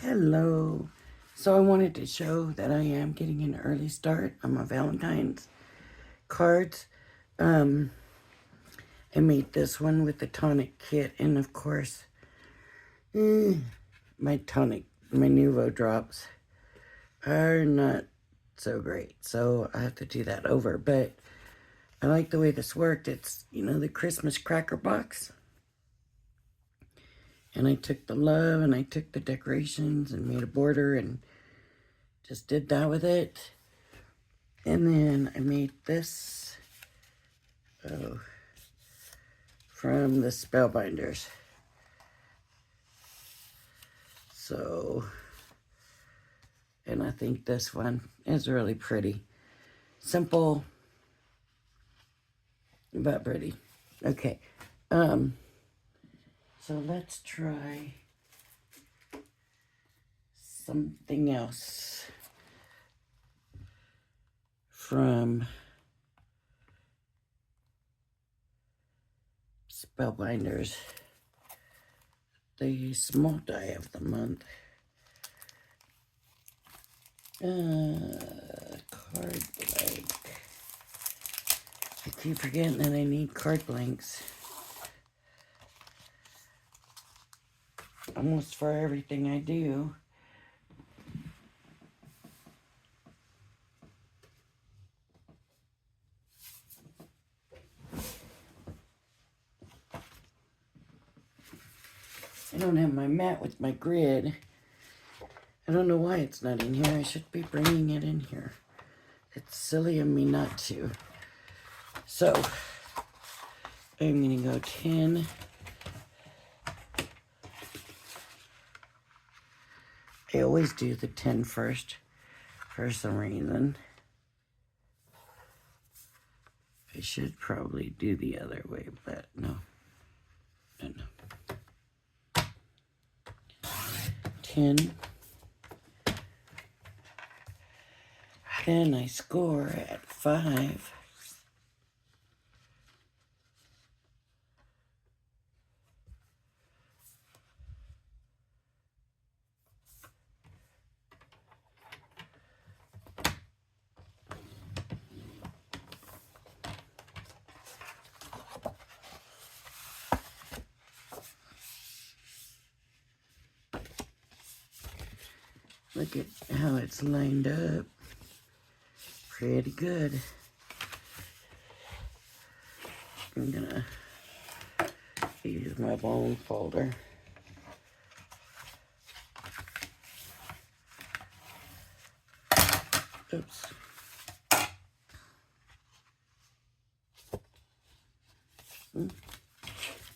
Hello. So I wanted to show that I am getting an early start on my Valentine's cards. Um, I made this one with the tonic kit, and of course, my Nuvo drops are not so great. So I have to do that over. But I like the way this worked. It's, the Christmas cracker box. And I took the love and I took the decorations and made a border and just did that with it. And then I made this from the Spellbinders. So, and I think this one is really pretty. Simple, but pretty. Okay. So let's try something else from Spellbinders. The small die of the month. Card blank. I keep forgetting that I need card blanks. Almost for everything I do. I don't have my mat with my grid. I don't know why it's not in here. I should be bringing it in here. It's silly of me not to. So, I'm going to go 10. I always do the 10 first for some reason. I should probably do the other way, but no. 10. Then I score at 5. Look at how it's lined up. Pretty good. I'm gonna use my bone folder. Oops.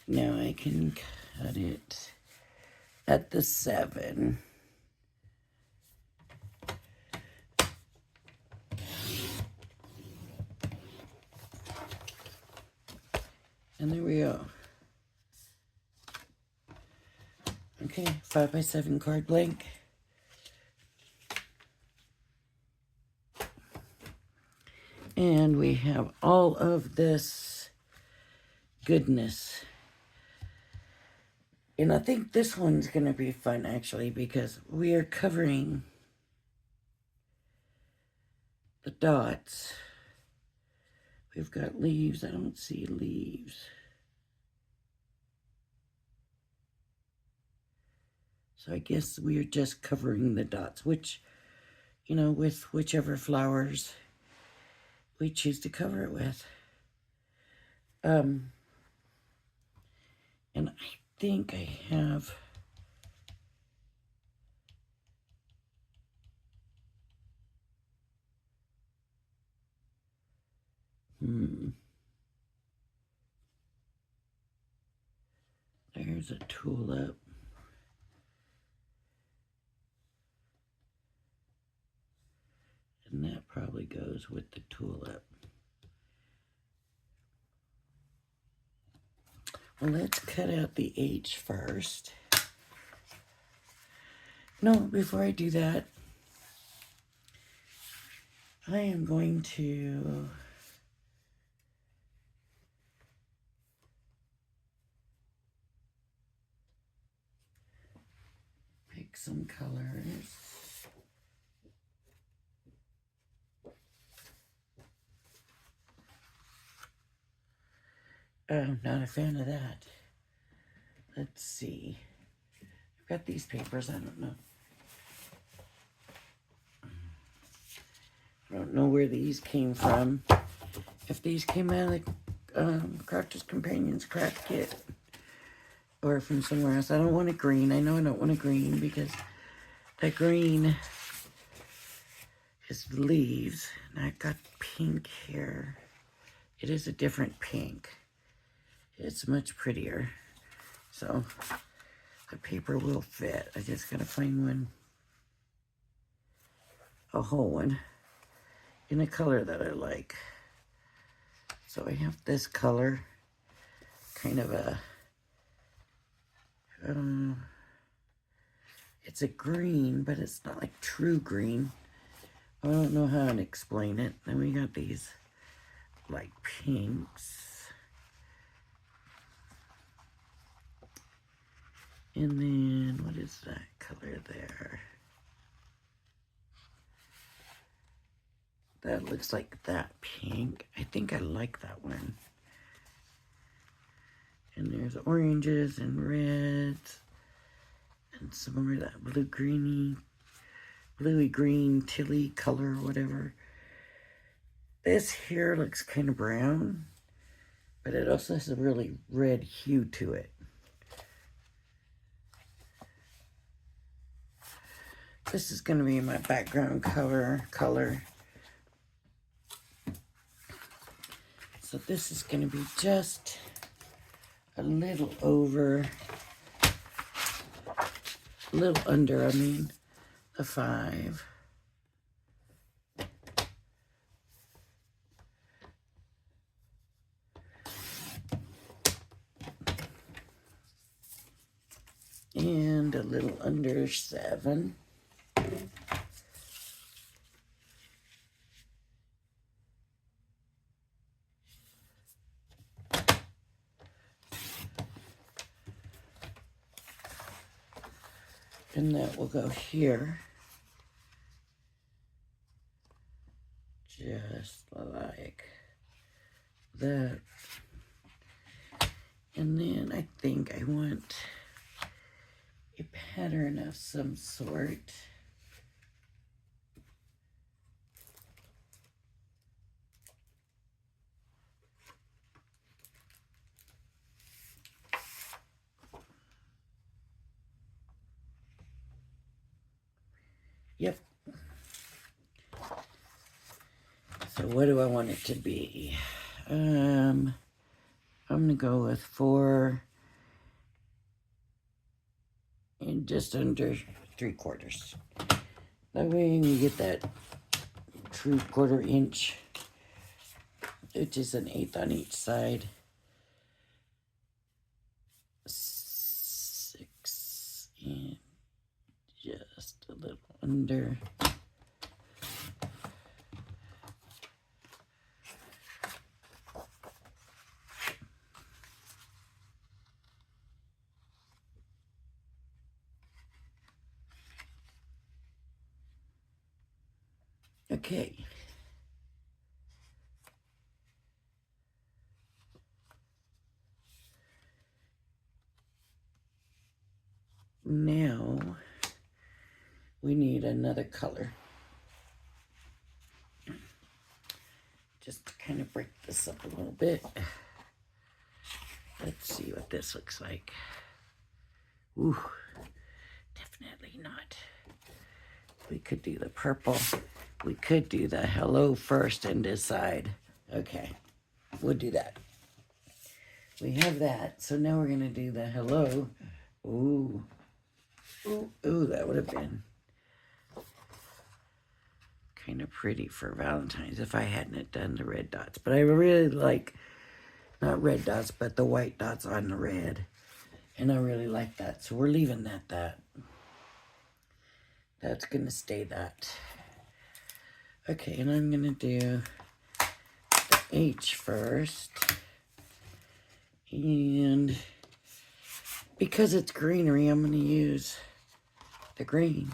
Now I can cut it at the 7. And there we go. Okay, 5x7 card blank. And we have all of this goodness. And I think this one's going to be fun, actually, because we are covering the dots. We've got leaves. I don't see leaves. So I guess we are just covering the dots, which, with whichever flowers we choose to cover it with. And I think I have there's a tulip. And that probably goes with the tulip. Well, let's cut out the H first. No, before I do that, I am going to pick pick some colors. I'm not a fan of that. Let's see. I've got these papers. I don't know. I don't know where these came from. If these came out of the Crafter's Companions craft kit or from somewhere else. I don't want a green. I know I don't want a green because that green is leaves. And I've got pink here. It is a different pink. It's much prettier. So the paper will fit. I just gotta find one, a whole one, in a color that I like. So I have this color, kind of a, it's a green, but it's not like true green. I don't know how to explain it. Then we got these like pinks. And then, what is that color there? That looks like that pink. I think I like that one. And there's oranges and reds. And some more of that bluey green, tilly color, whatever. This here looks kind of brown, but it also has a really red hue to it. This is going to be my background color. So this is going to be just a little over, a little under, the 5. And a little under 7. And that will go here, just like that. And then I think I want a pattern of some sort. Yep. So what do I want it to be? I'm gonna go with 4 and just under 3/4. That way you get that true 1/4 inch, which is an 1/8 on each side. 6 and just a little under. Okay. Now we need another color. Just to kind of break this up a little bit. Let's see what this looks like. Ooh, definitely not. We could do the purple. We could do the hello first and decide. Okay, we'll do that. We have that. So now we're going to do the hello. Ooh. Ooh, that would have been kind of pretty for Valentine's if I hadn't done the red dots. But I really like, not red dots, but the white dots on the red. And I really like that. So we're leaving that. That's going to stay that. Okay, and I'm going to do the H first. And because it's greenery, I'm going to use the green.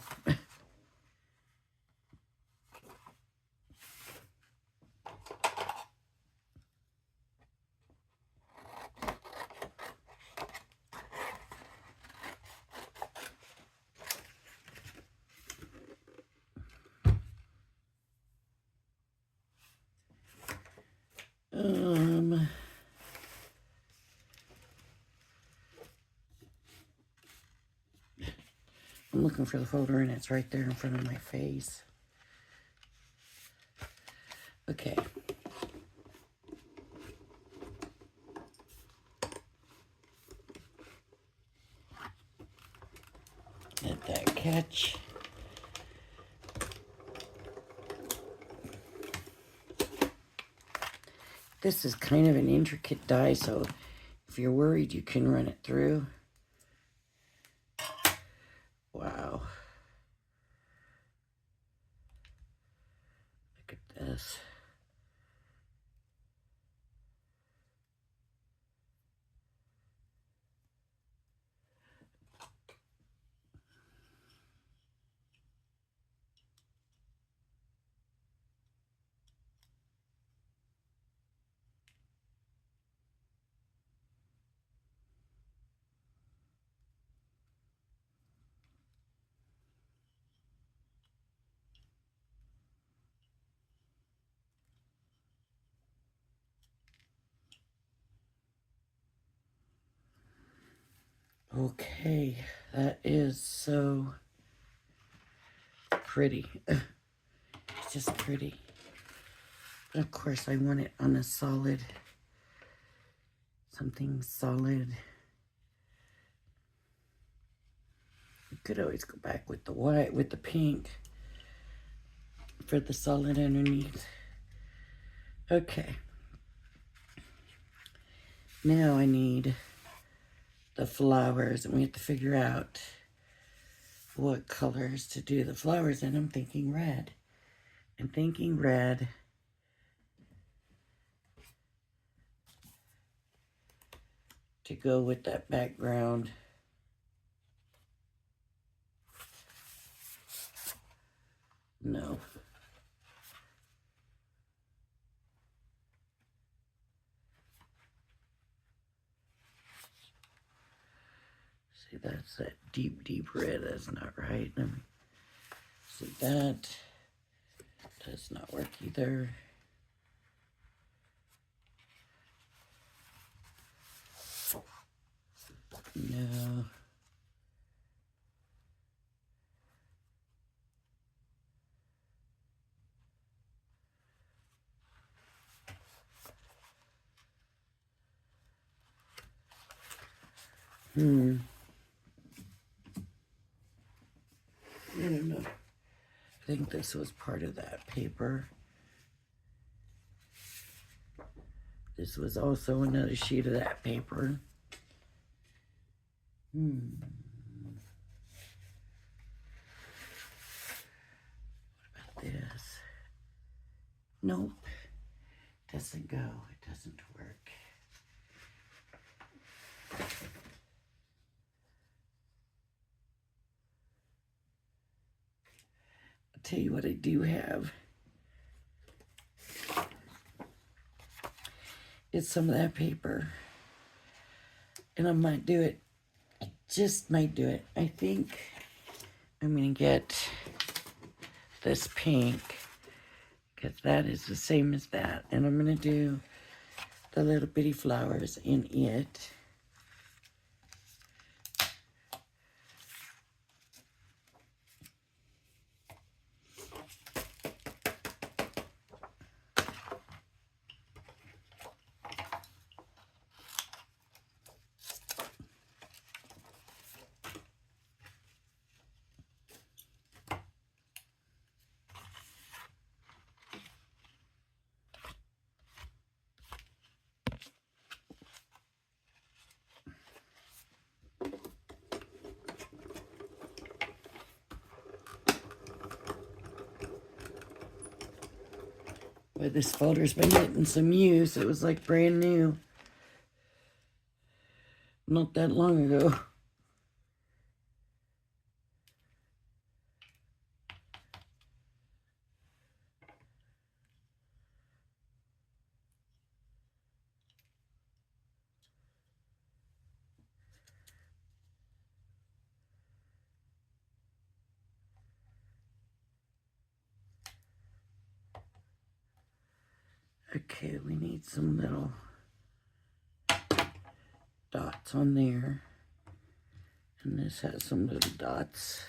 I'm looking for the folder and it's right there in front of my face. Okay. Let that catch. This is kind of an intricate die, so if you're worried, you can run it through. Wow. Look at this. Okay, that is so pretty. It's just pretty. Of course, I want it on a solid, something solid. You could always go back with the white, with the pink for the solid underneath. Okay. Now I need the flowers, and we have to figure out what colors to do the flowers in. I'm thinking red. I'm thinking red. To go with that background. No. See, that's that deep, deep red. That's not right. Let me see that. Does not work either. No. I don't know. I think this was part of that paper. This was also another sheet of that paper. What about this? Nope. Doesn't go. It doesn't work. I'll tell you what I do have. It's some of that paper. And I might do it. I just might do it. I think I'm going to get this pink, because that is the same as that. And I'm going to do the little bitty flowers in it. But this folder's been getting some use. It was like brand new. Not that long ago. Okay, we need some little dots on there. And this has some little dots.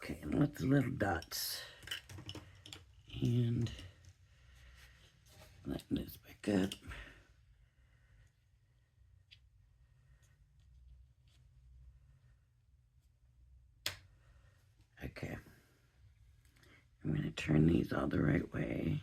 Okay, and lots of little dots. And lighten this back up. Okay. I'm going to turn these all the right way.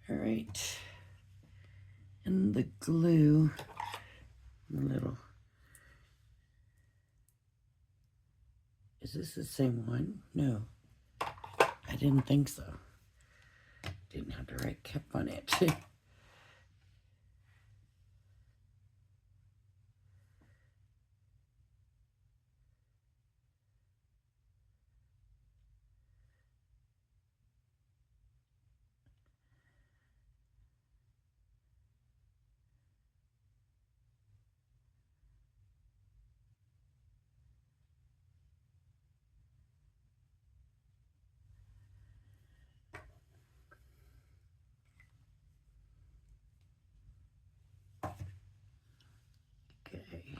All right. And the glue, the little, is this the same one? No, I didn't think so. Didn't have the right cap on it. Okay.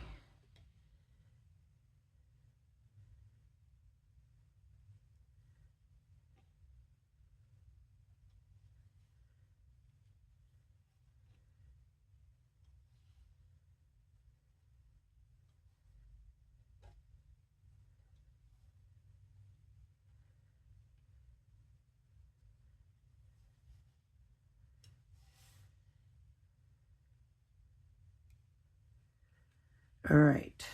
All right.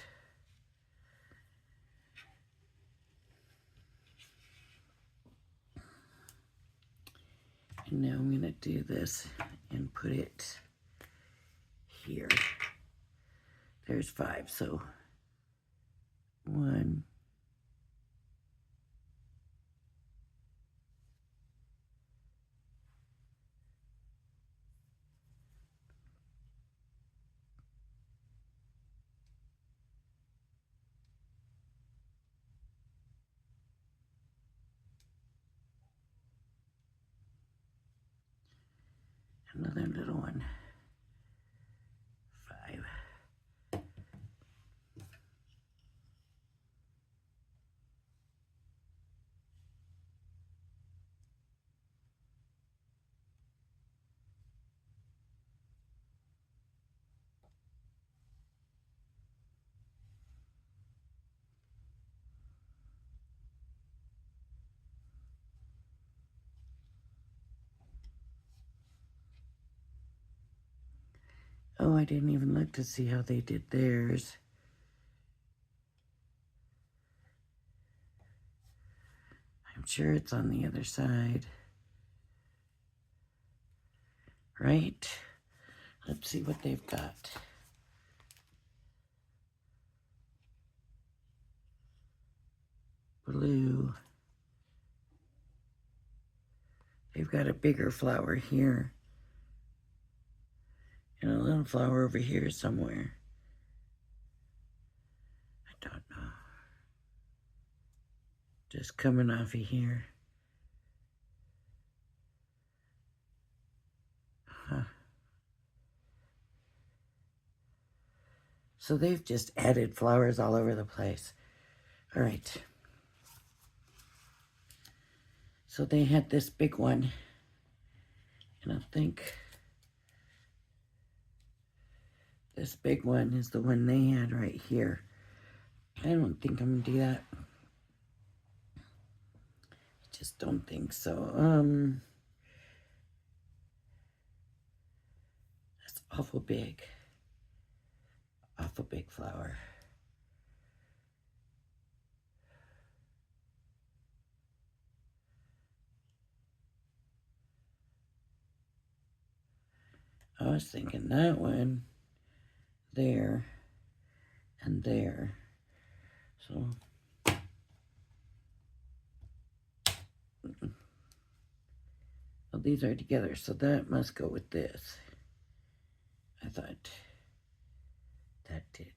And now I'm going to do this and put it here. There's 5, so 1, another little one, 5. Oh, I didn't even look to see how they did theirs. I'm sure it's on the other side. Right? Let's see what they've got. blue. They've got a bigger flower here. And a little flower over here somewhere. I don't know. Just coming off of here. Huh. So they've just added flowers all over the place. All right. So they had this big one. And I think this big one is the one they had right here. I don't think I'm gonna do that. I just don't think so. That's awful big. Awful big flower. I was thinking that one, there, and there. So, well, these are together, so that must go with this. I thought that did.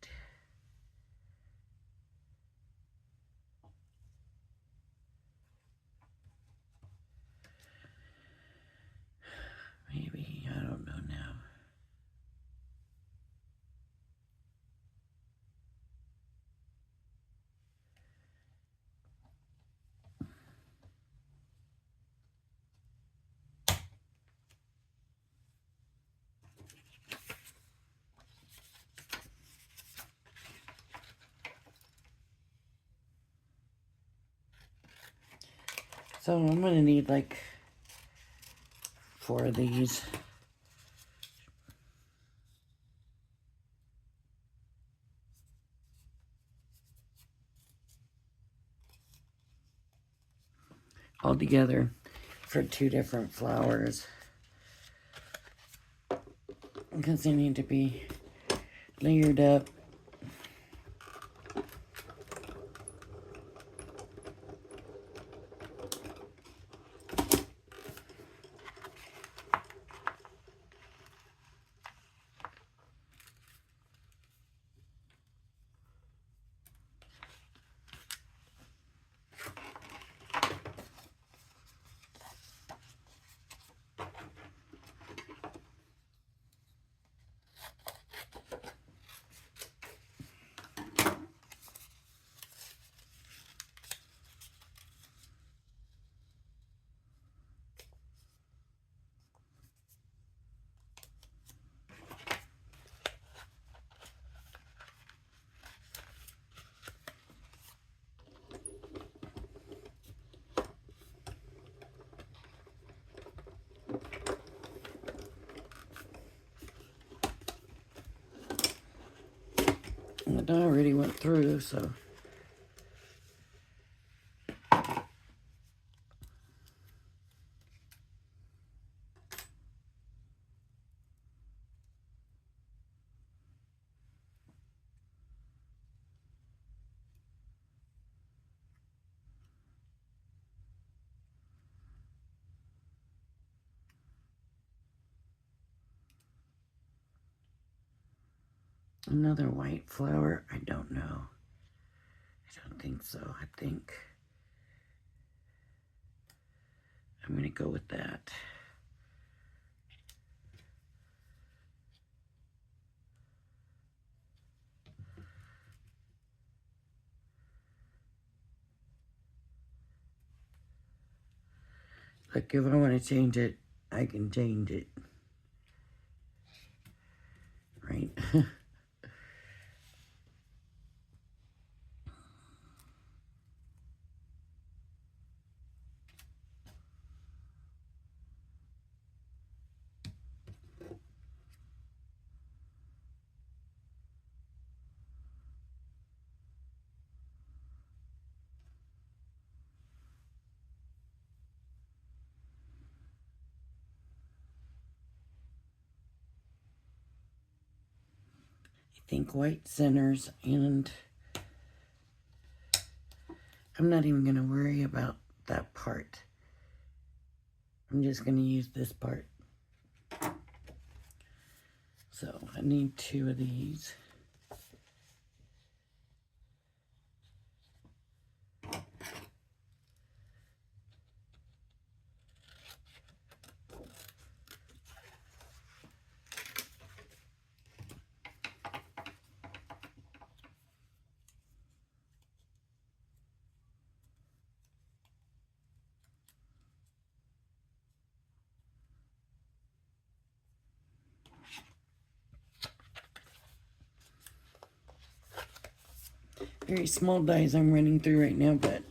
Maybe, I don't know now. So I'm gonna need like 4 of these. All together for 2 different flowers. Because they need to be layered up. It already went through, so. Another white flower? I don't know. I don't think so. I think I'm going to go with that. Like, if I want to change it, I can change it. Right? I think white centers, and I'm not even going to worry about that part. I'm just going to use this part. So I need 2 of these. Very small dies I'm running through right now, but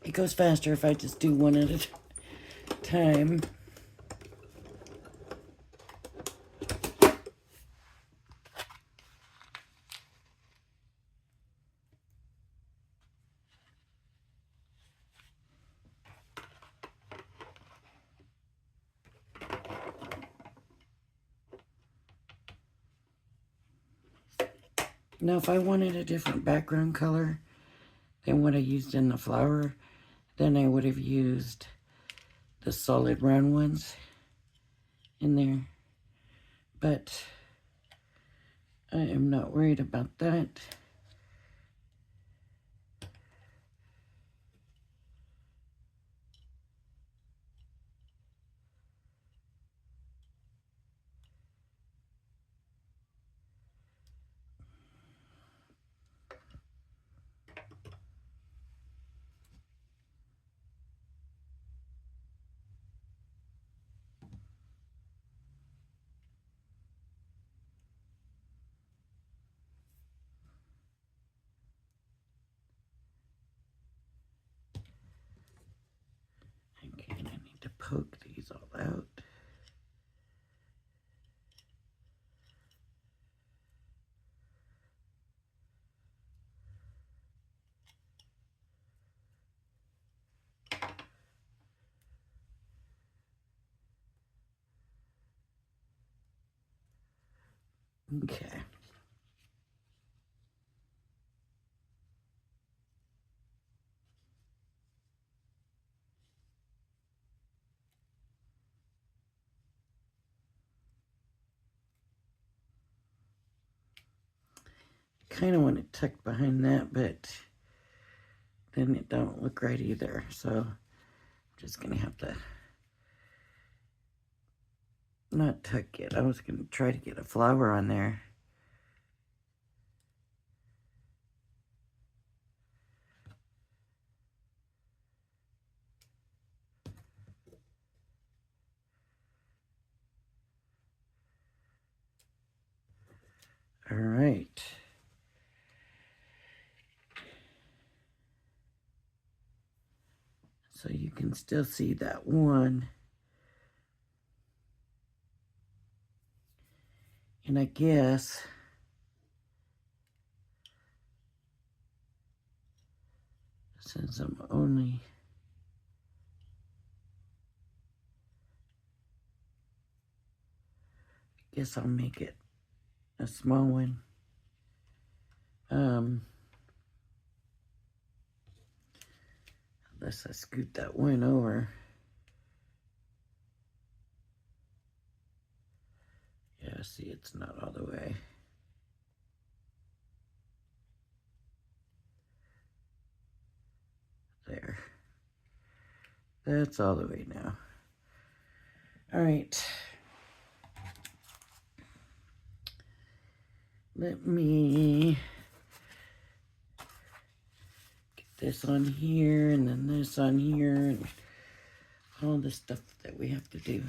it goes faster if I just do one at a time. Now, if I wanted a different background color than what I used in the flower, then I would have used the solid round ones in there. But I am not worried about that. Okay, and I need to poke these all out. Okay. Kind of want it tucked behind that, but then it don't look right either. So I'm just gonna have to not tuck it. I was gonna try to get a flower on there. All right. So you can still see that one. And I guess since I'm only guess I'll make it a small one. Unless I scoot that one over. Yeah, see, it's not all the way. There. That's all the way now. All right. Let me get this on here and then this on here and all the stuff that we have to do.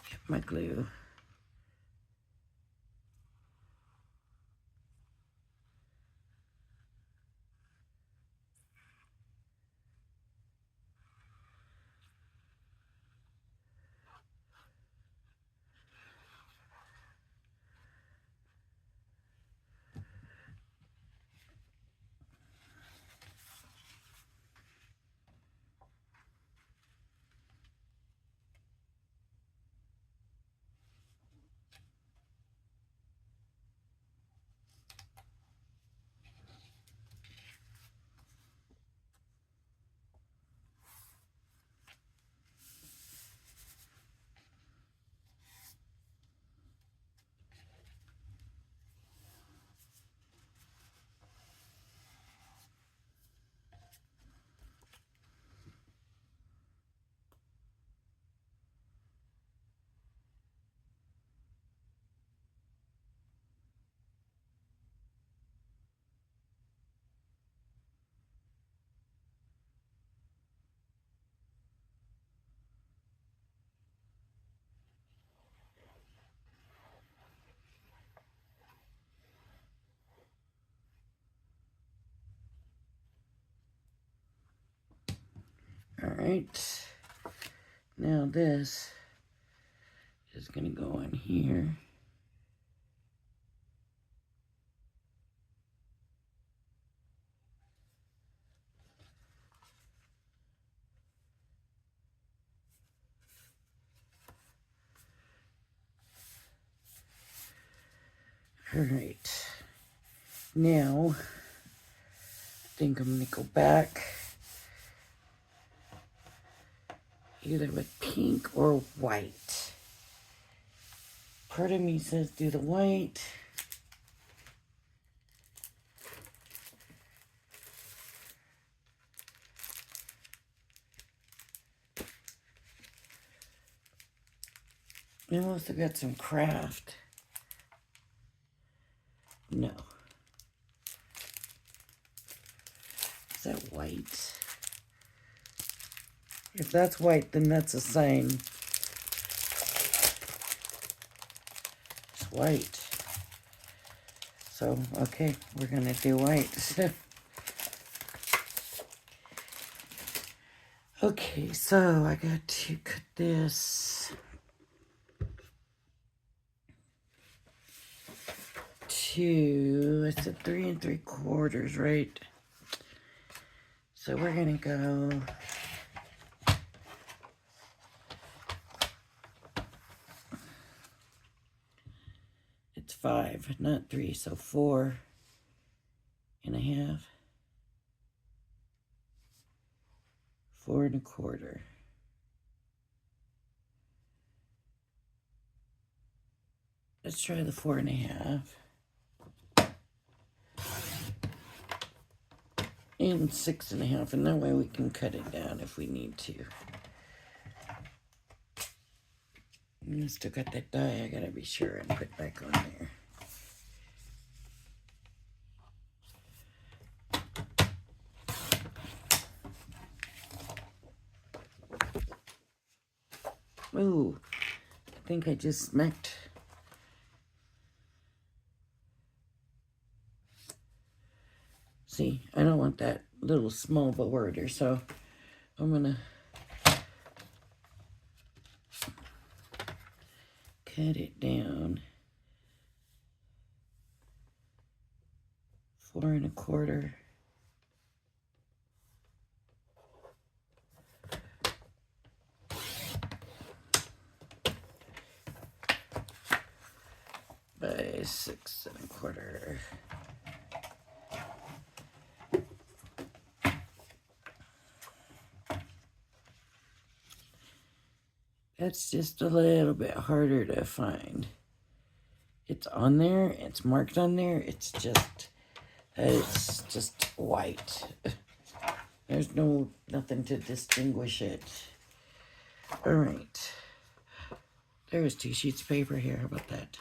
Get my glue. All right. Now this is going to go on here. All right. Now, I think I'm going to go back either with pink or white. Part of me says do the white. I also got some craft. No. Is that white? If that's white, then that's a sign. It's white. So, okay, we're going to do white. Okay, so I got to cut this to, I said 3 3/4, right? So we're going to go it's 5, not 3, so 4 1/2, 4 1/4. Let's try the 4 1/2. And 6 1/2, and that way we can cut it down if we need to. I still got that die I gotta be sure and put back on there. Ooh, I think I just smacked. See, I don't want that little small border, so I'm gonna cut it down 4 1/4. By 6 1/4. That's just a little bit harder to find. It's on there, it's marked on there, it's just white. There's nothing to distinguish it. All right. There's 2 sheets of paper here, how about that?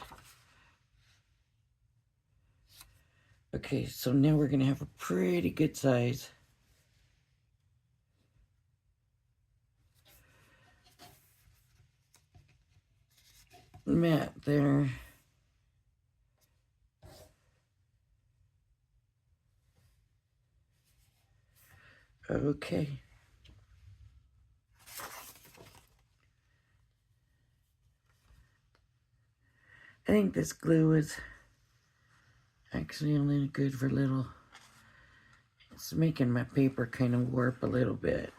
Okay, so now we're gonna have a pretty good size. Mat there. Okay. I think this glue is actually only good for little. It's making my paper kind of warp a little bit.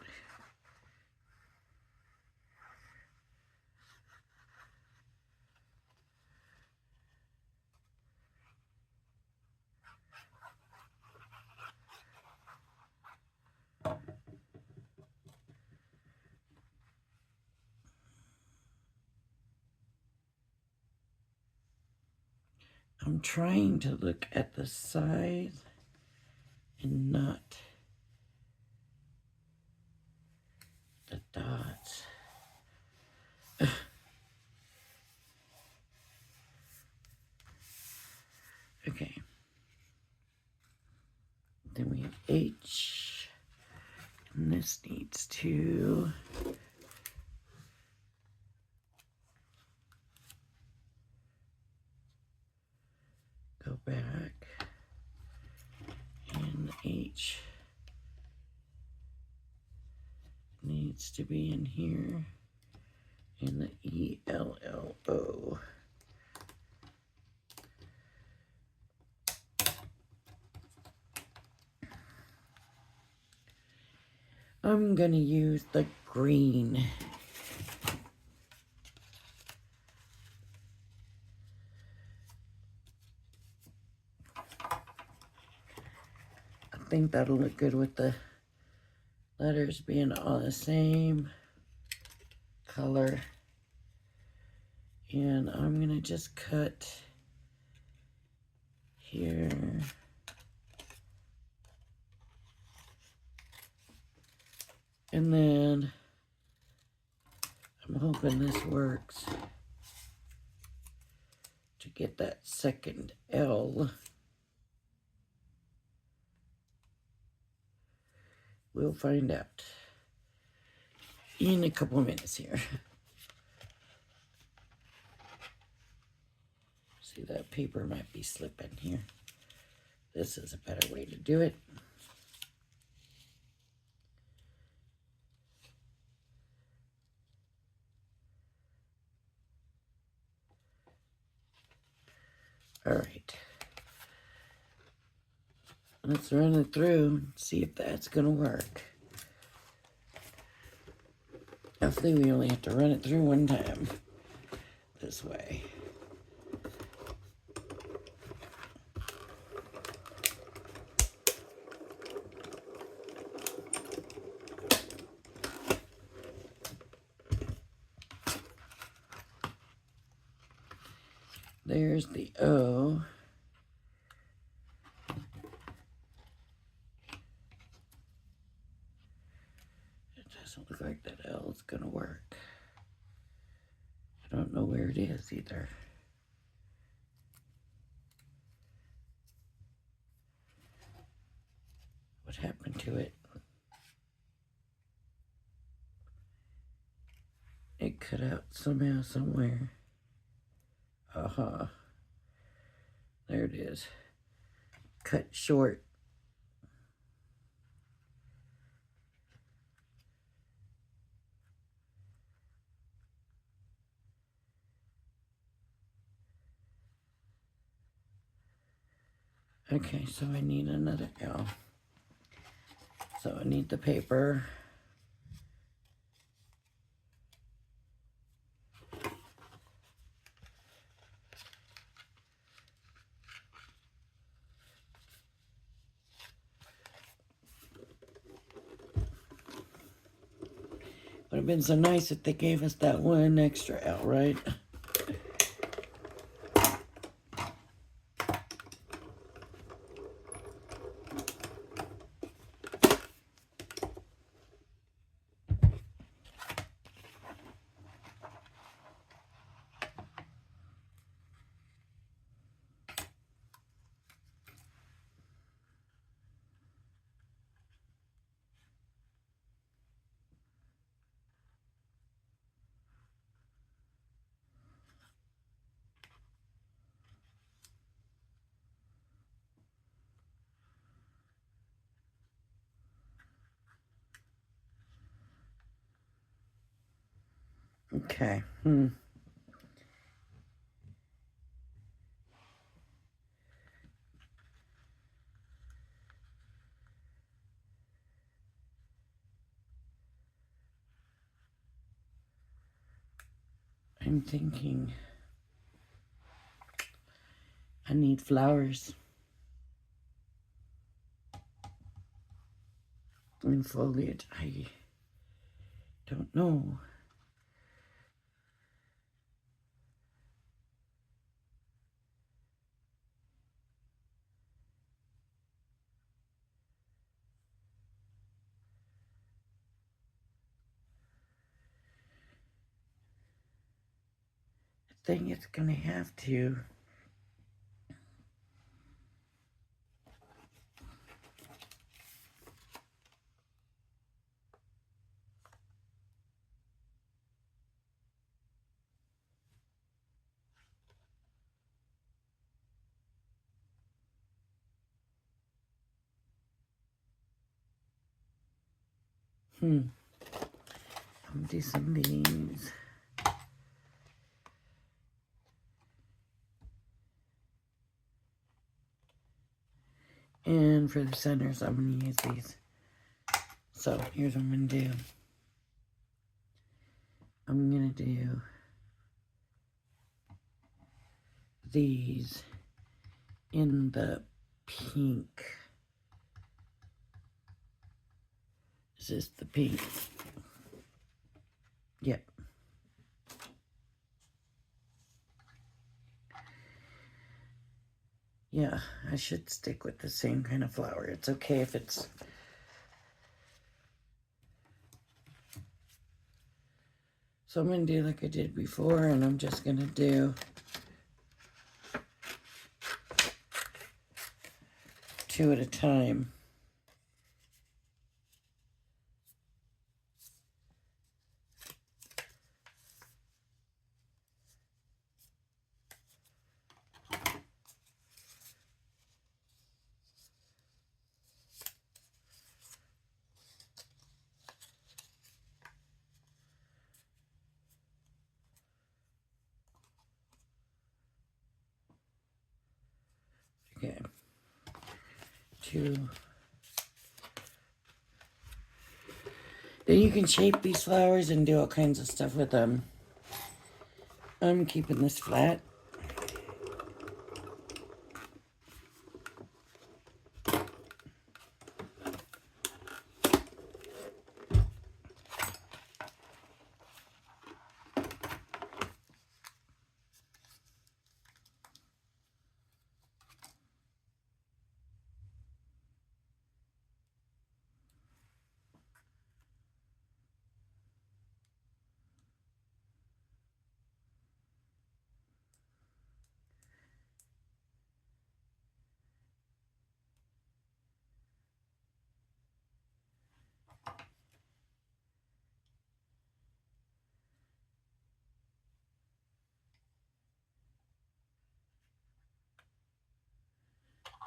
I'm trying to look at the size and not the dots. Okay. Then we have H. And this needs to go back. And H needs needs to be in here, in the ELLO. I'm gonna use the green. I think that'll look good with the letters being all the same color. And I'm gonna just cut here. And then I'm hoping this works to get that second L. We'll find out in a couple of minutes here. See, that paper might be slipping here. This is a better way to do it. All right. Let's run it through and see if that's gonna work. Hopefully we only have to run it through one time this way. There's the O. It doesn't look like that L is gonna work. I don't know where it is either. What happened to it? It cut out somehow, somewhere. Aha. There it is. Cut short. Okay, so I need another L. So I need the paper. Would have been so nice if they gave us that one extra L, right? Okay. I'm thinking I need flowers and foliage. I don't know. I think it's gonna have to. Do some leaves. And for the centers, I'm going to use these. So here's what I'm going to do. I'm going to do these in the pink. Is this the pink? Yep. Yeah, I should stick with the same kind of flower. It's okay if it's... So I'm going to do like I did before, and I'm just going to do 2 at a time. Okay. 2. Then you can shape these flowers and do all kinds of stuff with them. I'm keeping this flat.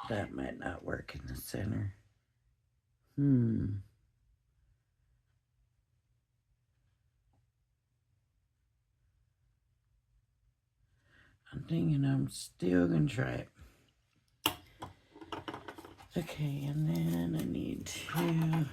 That might not work in the center. I'm thinking I'm still gonna try it. Okay, and then I need to...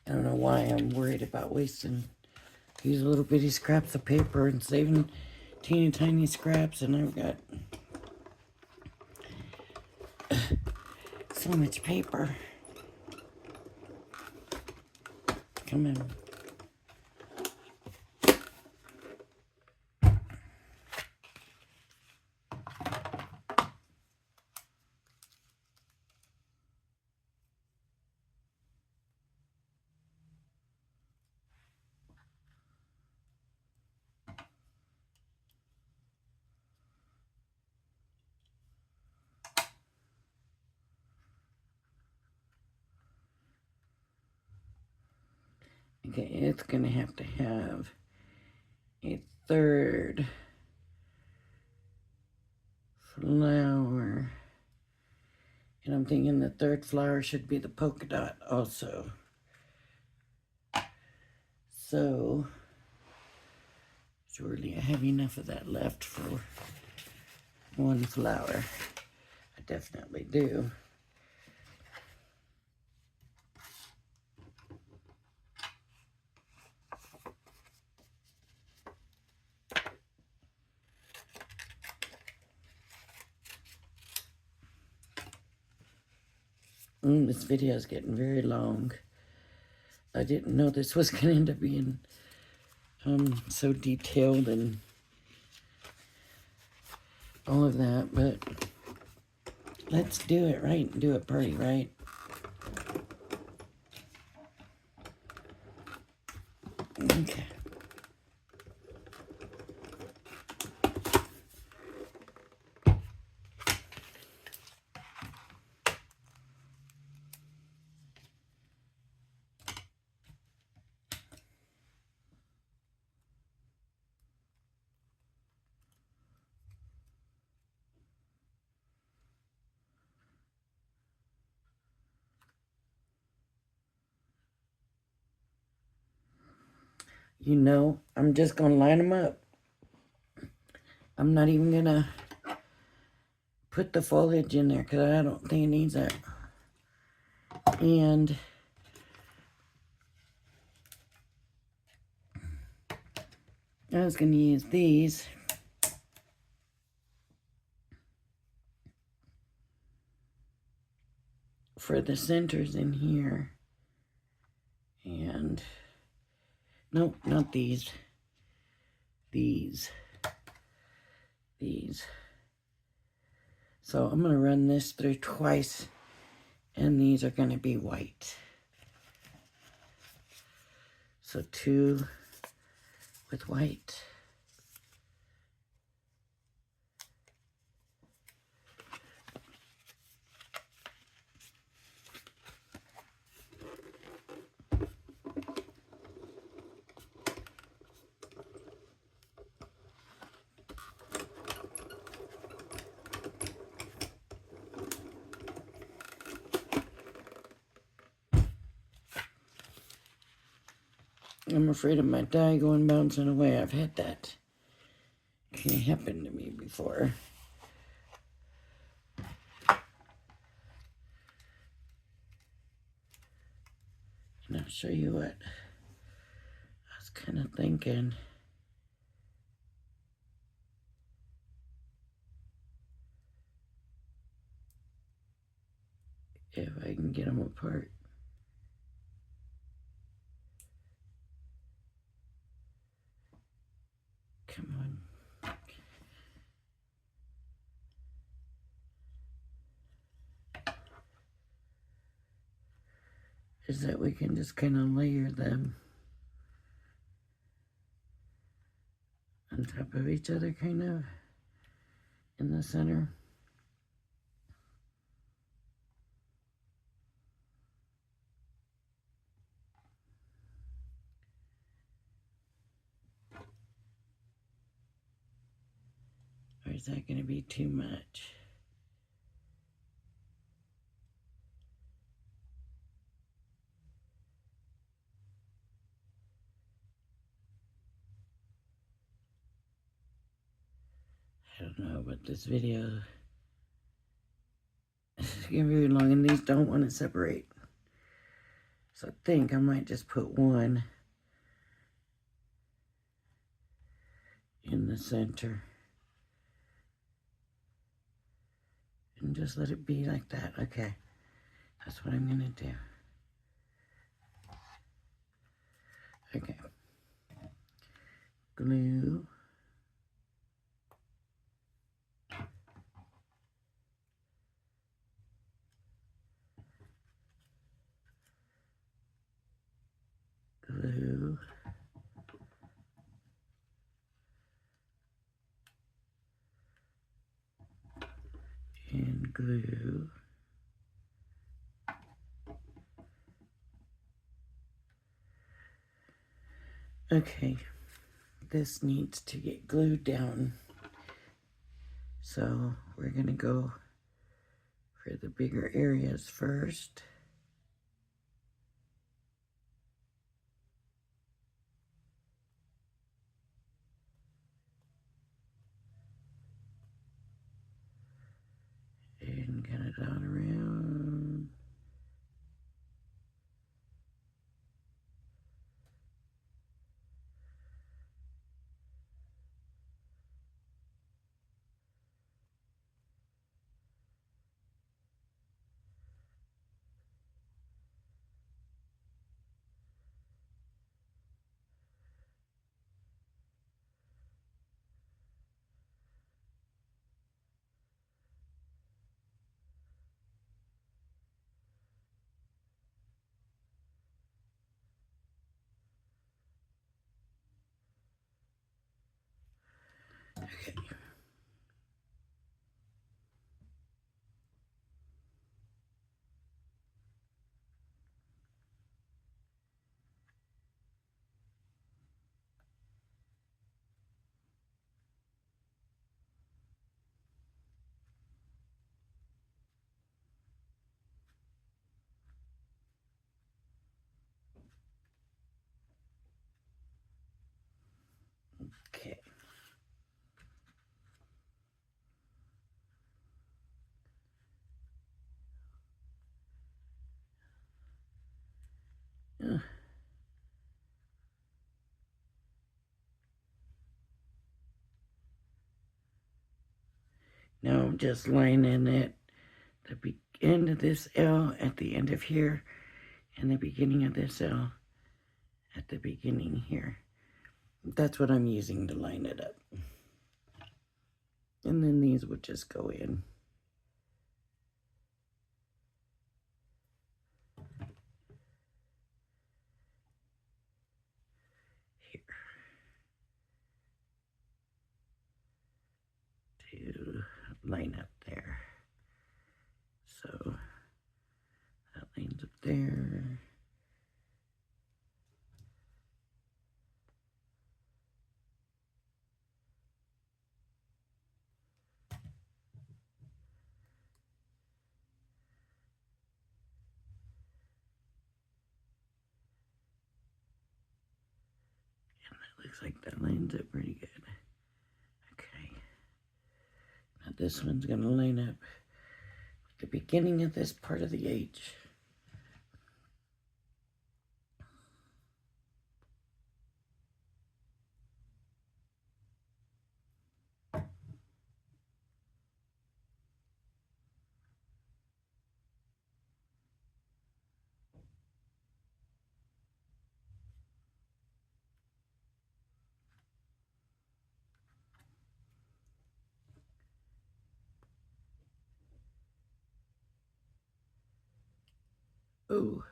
I don't know why I'm worried about wasting these little bitty scraps of paper and saving teeny tiny scraps, and I've got so much paper. Come in. Okay, it's gonna have a third flower. And I'm thinking the third flower should be the polka dot also. So, surely I have enough of that left for one flower. I definitely do. This video is getting very long. I didn't know this was going to end up being so detailed and all of that, but Let's do it right and do it pretty, right? Okay. You know, I'm just going to line them up. I'm not even going to put the foliage in there because I don't think it needs that. And I was going to use these for the centers in here. And, nope, not these. These. So I'm going to run this through twice, and these are going to be white. So 2 with white. I'm afraid of my dye going bouncing away. I've had that. It happened to me before. And I'll show you what I was kind of thinking. If I can get them apart. Come on. Is that we can just kind of layer them on top of each other, kind of, in the center. Or is that going to be too much? I don't know, but this video is getting very long, and these don't want to separate. So I think I might just put one in the center. And just let it be like that. Okay. That's what I'm going to do. Okay. Glue. Glue. And glue. Okay. This needs to get glued down. So we're going to go for the bigger areas first. And get it all around. Okay. Okay. Uh, Now I'm just lining it, the end of this L at the end of here, and the beginning of this L at the beginning here. That's what I'm using to line it up. And then these would just go in. Here. To line up there. So that lines up there. Looks like that lines up pretty good. Okay. Now this one's going to line up with the beginning of this part of the H. Oh.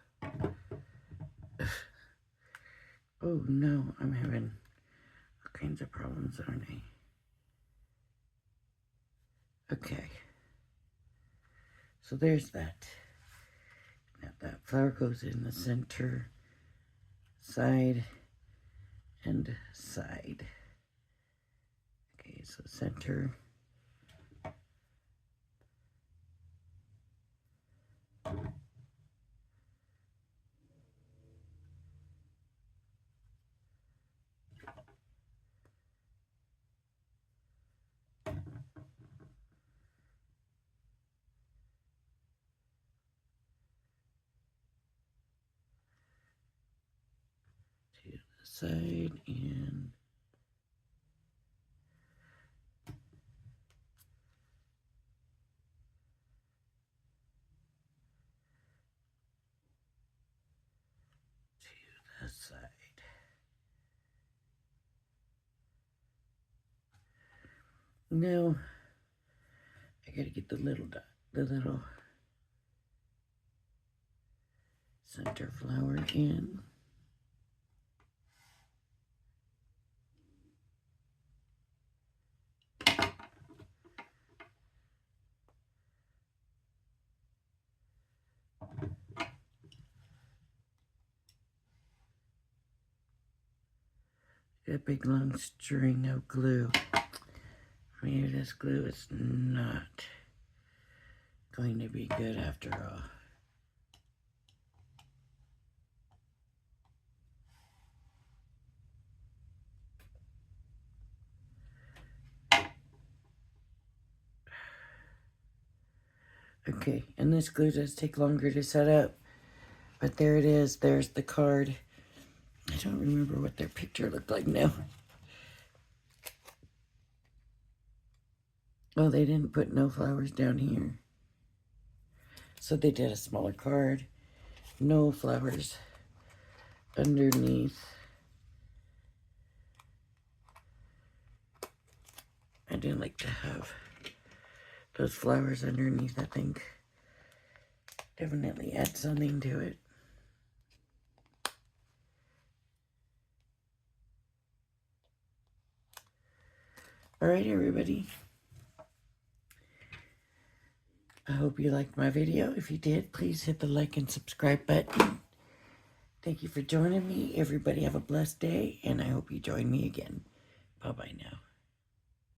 Oh no, I'm having all kinds of problems, aren't I? Okay. So there's that. Now that flower goes in the center, side, and side. Okay, so center. To the side and to the side. Now I gotta get the little dot, the little center flower in. Got a big long string of glue. Maybe this glue is not going to be good after all. Okay, and this glue does take longer to set up, but there it is. There's the card. I don't remember what their picture looked like now. Oh, they didn't put no flowers down here. So they did a smaller card. No flowers underneath. I do like to have those flowers underneath, I think. Definitely add something to it. All right, everybody. I hope you liked my video. If you did, please hit the like and subscribe button. Thank you for joining me. Everybody have a blessed day, and I hope you join me again. Bye-bye now.